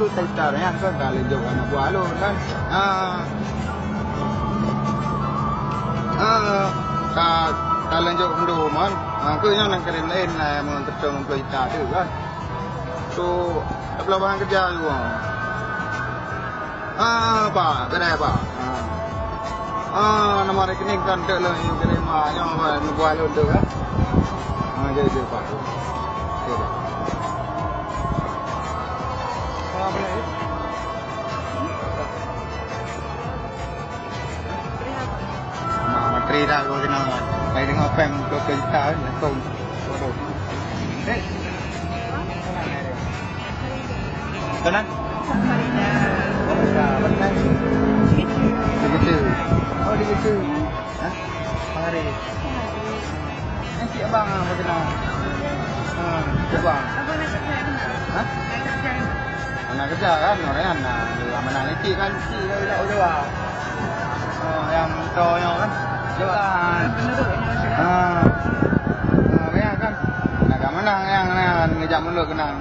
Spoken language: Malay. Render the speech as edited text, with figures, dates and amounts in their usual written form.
itu cerita kan kali juga anak buah lu kan. Ta lanjut mundur man. Aku yang nak keren lain lah yang tercung cerita tu kan. So, lapangan kerja juga. Pak, kena pak. Nama rekening kan tak lah yang keren mah yang buah lu tu kan. Jadi pak. Menteri dah kau kena mai dengan pem ke kita langsung turun. Tenang. Begitu. Oh begitu. Hah? Hari. Nanti abang apa kena? Coba. Hah? Anak kerja kan, orang anak. Mana nanti kan si udah. Yang cowoknya kan. Jalan. Memang kan. Nak mana yang ngejak mulut kenang.